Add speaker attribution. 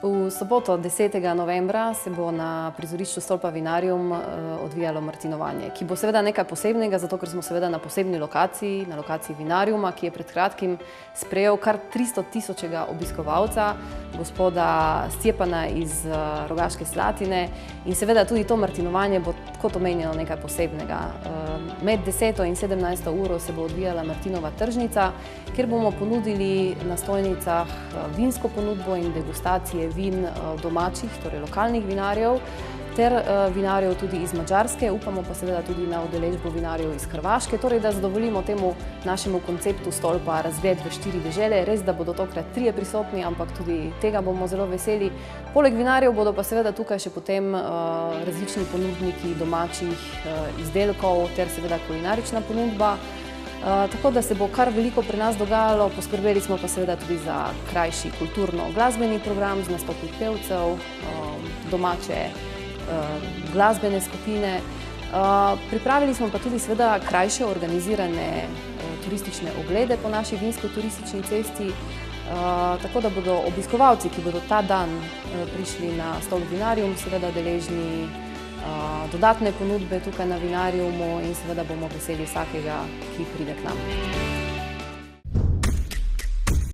Speaker 1: V soboto 10. novembra se bo na prizorišču Stolpa Vinarium odvijalo martinovanje, ki bo seveda nekaj posebnega, zato ker smo seveda na posebni lokaciji, na lokaciji Vinariuma, ki je pred kratkim sprejel kar 300 000 obiskovalca, gospoda Stjepana iz Rogaške Slatine, in seveda tudi to martinovanje bo, kot omenjeno, nekaj posebnega. Med 10. in 17. uro se bo odvijala Martinova tržnica, kjer bomo ponudili na stojnicah vinsko ponudbo in degustacije vin domačih, torej lokalnih vinarjev, ter vinarjev tudi iz Madžarske, upamo pa seveda tudi na udeležbo vinarjev iz Hrvaške, torej da zadovoljimo temu našemu konceptu Stolpa razgled v 4 dežele. Res, da bodo tokrat 3 prisotni, ampak tudi tega bomo zelo veseli. Poleg vinarjev bodo pa seveda tukaj še potem različni ponudniki domačih izdelkov ter seveda kulinarična ponudba. Tako da se bo kar veliko pri nas dogajalo, poskrbeli smo pa seveda tudi za krajši kulturno-glasbeni program z nastopi pevcev, domače glasbene skupine. Pripravili smo pa tudi seveda krajše organizirane turistične oglede po naši vinsko-turistični cesti, tako da bodo obiskovalci, ki bodo ta dan prišli na Stolp Vinarium, seveda deležni dodatne ponudbe tukaj na Vinariumu in seveda bomo veseli vsakega, ki pride k nam.